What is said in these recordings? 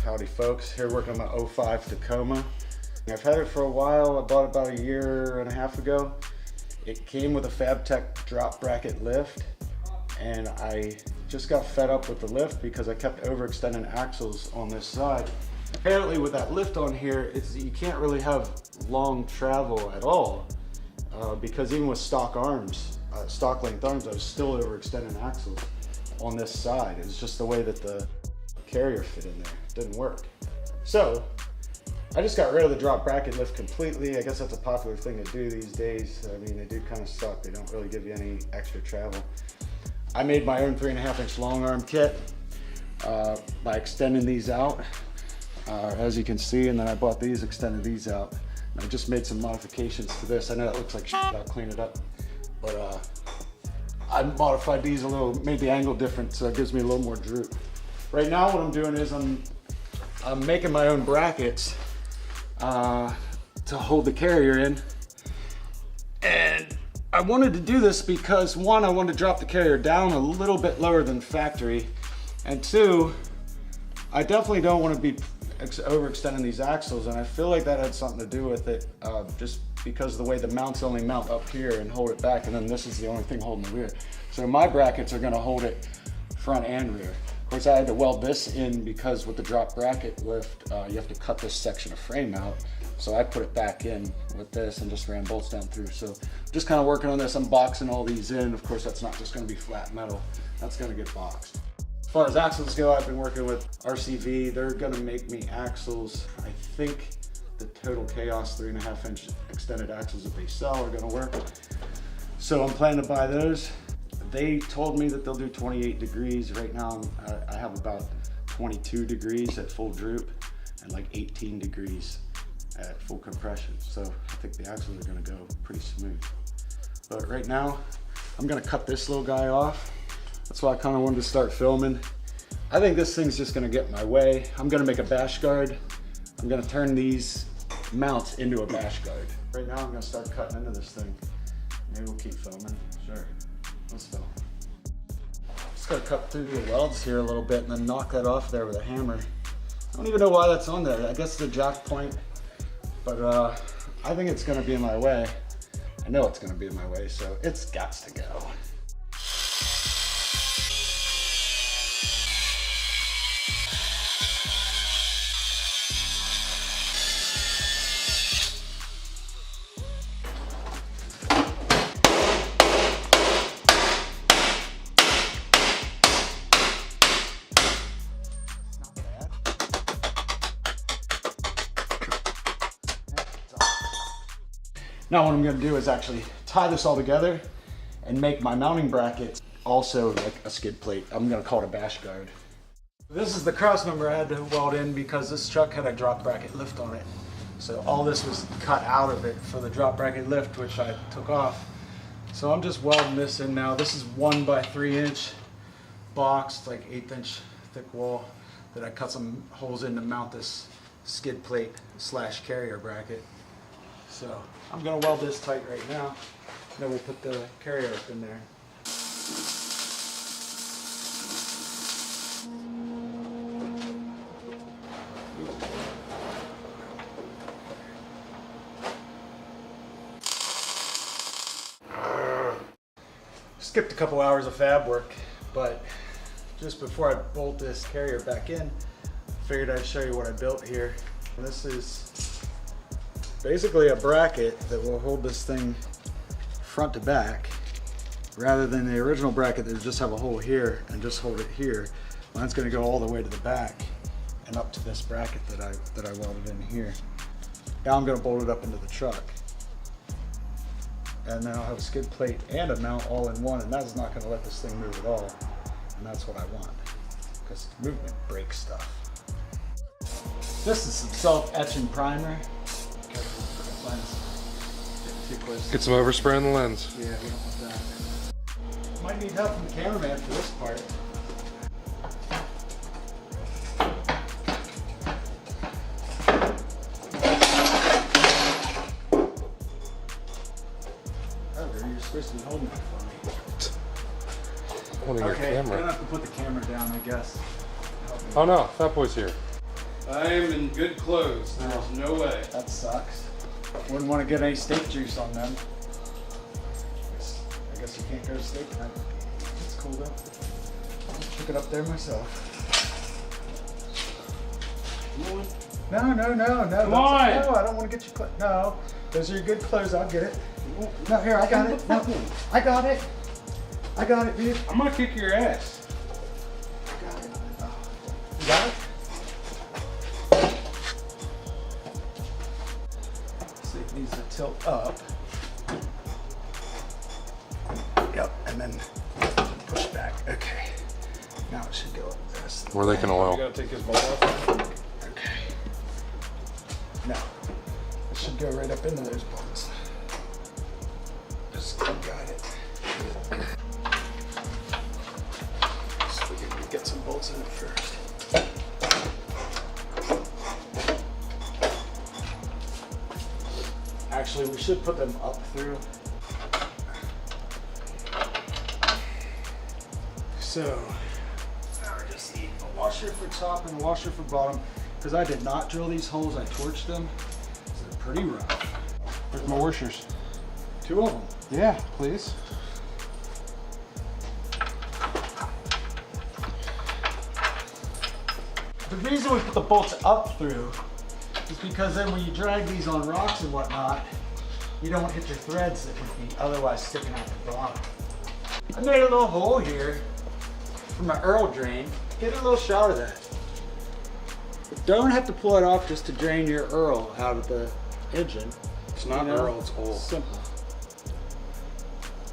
Howdy folks, here working on my 05 Tacoma. I've had it for a while. I bought it about a year and a half ago. It came with a FabTech drop bracket lift, and I just got fed up with the lift because I kept overextending axles on this side. Apparently with that lift on here, you can't really have long travel at all because even with stock arms, stock length arms, I was still overextending axles on this side. It's just the way that the carrier fit in there. It didn't work. So I just got rid of the drop bracket lift completely. I guess that's a popular thing to do these days. I mean, they do kind of suck. They don't really give you any extra travel. I made my own 3.5 inch long arm kit by extending these out, as you can see, and then I bought these, extended these out. And I just made some modifications to this. I know that looks like shit, I'll clean it up. But I modified these a little, made the angle different so it gives me a little more droop. Right now what I'm doing is I'm making my own brackets to hold the carrier in. And I wanted to do this because one, I wanted to drop the carrier down a little bit lower than factory. And two, I definitely don't want to be overextending these axles, and I feel like that had something to do with it, just because of the way the mounts only mount up here and hold it back, and then this is the only thing holding the rear. So my brackets are going to hold it front and rear. Of course, I had to weld this in because with the drop bracket lift, you have to cut this section of frame out. So I put it back in with this and just ran bolts down through. So just kind of working on this, I'm boxing all these in. Of course, that's not just going to be flat metal. That's going to get boxed. As far as axles go, I've been working with RCV. They're going to make me axles. I think the Total Chaos 3.5 inch extended axles that they sell are going to work. So I'm planning to buy those. They told me that they'll do 28 degrees. Right now, I have about 22 degrees at full droop and like 18 degrees at full compression. So I think the axles are going to go pretty smooth. But right now, I'm going to cut this little guy off. That's why I kind of wanted to start filming. I think this thing's just going to get in my way. I'm going to make a bash guard. I'm going to turn these mounts into a bash guard. Right now, I'm going to start cutting into this thing. Maybe we'll keep filming. Sure. Let's film. Just got to cut through the welds here a little bit and then knock that off there with a hammer. I don't even know why that's on there. I guess it's a jack point. But I think it's going to be in my way. I know it's going to be in my way, so it's got to go. Now what I'm going to do is actually tie this all together and make my mounting bracket also like a skid plate. I'm going to call it a bash guard. This is the cross member I had to weld in because this truck had a drop bracket lift on it. So all this was cut out of it for the drop bracket lift, which I took off. So I'm just welding this in now. This is 1 by 3 inch box, it's like 1/8 inch thick wall that I cut some holes in to mount this skid plate / carrier bracket. So I'm going to weld this tight right now, then we'll put the carrier up in there. Skipped a couple hours of fab work, but just before I bolt this carrier back in, I figured I'd show you what I built here. And this is basically a bracket that will hold this thing front to back rather than the original bracket that would just have a hole here and just hold it here. Mine's going to go all the way to the back and up to this bracket that I welded in here. Now I'm going to bolt it up into the truck, and then I'll have a skid plate and a mount all in one, and that's not going to let this thing move at all, and that's what I want because movement breaks stuff. This is some self-etching primer. Get some overspray on the lens. Yeah, we don't want that. Might need help from the cameraman for this part. Oh, you're supposed to be holding that for me. Holding your camera. I'm gonna have to put the camera down, I guess. Oh no, Fat Boy's here. I am in good clothes. There's no way. That sucks. Wouldn't want to get any steak juice on them. I guess you can't go to steak night. That's cool though. I'll pick it up there myself. Come on. No. Come on. No, I don't want to get you clothes. No, those are your good clothes. I'll get it. No, here, I got it. No, I got it. I got it, dude. I'm gonna kick your ass. I got it. Oh. You got it? So it needs to tilt up. Yep, and then push back. Okay. Now it should go like this. Where they can You oil. gotta take his bolt off. Okay. Now, it should go right up into those bolts. Just got it. So we can get some bolts in it first. Actually, we should put them up through. So, now I just need a washer for top and a washer for bottom. Because I did not drill these holes, I torched them. So they're pretty rough. Where's my washers? 2 of them. Yeah, please. The reason we put the bolts up through is because then when you drag these on rocks and whatnot, you don't hit your threads that would be otherwise sticking out the bottom. I made a little hole here for my Earl drain. Get a little shot of that. But don't have to pull it off just to drain your Earl out of the engine. It's not Earl, it's oil. Simple.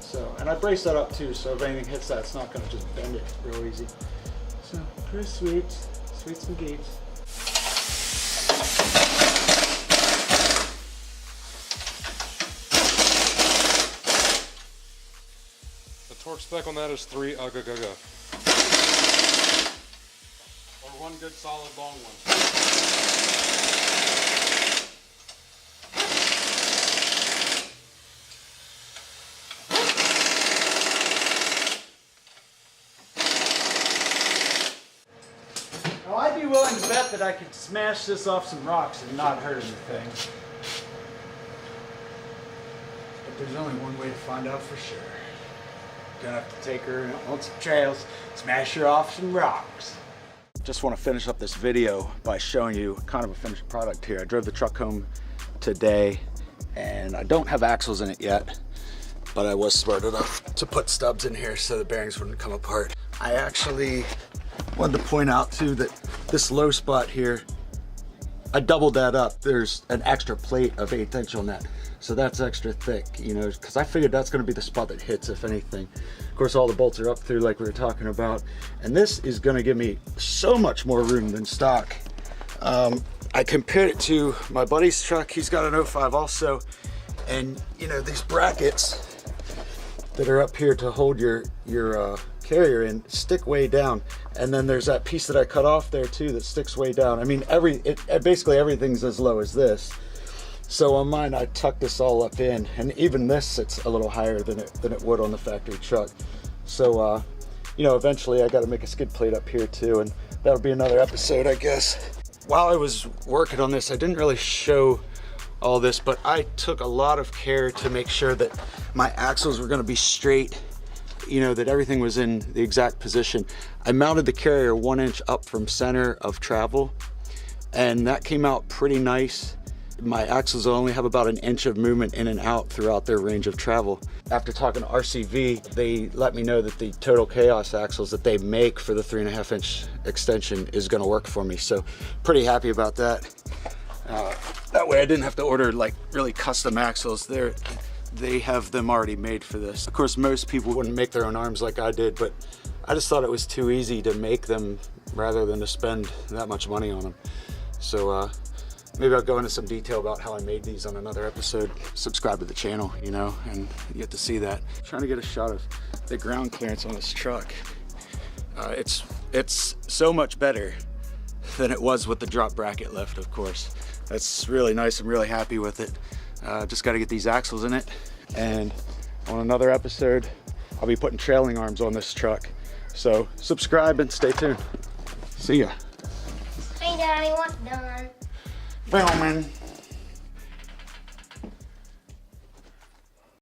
So, and I brace that up too, so if anything hits that, it's not gonna just bend it real easy. So, pretty sweet. Sweets and geeks. The torque spec on that is 3 ugga. Or one good solid long one. Now I'd be willing to bet that I could smash this off some rocks and not hurt anything. But there's only one way to find out for sure. Gonna have to take her on some trails, smash her off some rocks. Just want to finish up this video by showing you kind of a finished product here. I drove the truck home today and I don't have axles in it yet, but I was smart enough to put stubs in here so the bearings wouldn't come apart. I actually wanted to point out too that this low spot here, I doubled that up. There's an extra plate of 1/8 inch on that. So that's extra thick, you know, because I figured that's going to be the spot that hits, if anything. Of course, all the bolts are up through like we were talking about. And this is going to give me so much more room than stock. I compared it to my buddy's truck. He's got an 05 also. And, you know, these brackets that are up here to hold your carrier in stick way down, and then there's that piece that I cut off there too that sticks way down. I mean, basically everything's as low as this. So on mine, I tucked this all up in, and even this sits a little higher than it would on the factory truck. So you know, eventually I got to make a skid plate up here too, and that'll be another episode, I guess. While I was working on this, I didn't really show all this, but I took a lot of care to make sure that my axles were going to be straight, you know, that everything was in the exact position. I mounted the carrier 1 inch up from center of travel, and that came out pretty nice. My axles only have about 1 inch of movement in and out throughout their range of travel. After talking to RCV, they let me know that the Total Chaos axles that they make for the 3.5 inch extension is going to work for me. So pretty happy about that. That way I didn't have to order like really custom axles. They have them already made for this. Of course, most people wouldn't make their own arms like I did, but I just thought it was too easy to make them rather than to spend that much money on them. So maybe I'll go into some detail about how I made these on another episode. Subscribe to the channel, you know, and you get to see that. I'm trying to get a shot of the ground clearance on this truck. It's so much better than it was with the drop bracket lift, of course. That's really nice. I'm really happy with it. Just got to get these axles in it. And on another episode, I'll be putting trailing arms on this truck. So subscribe and stay tuned. See ya. Daddy, what's done? Filming.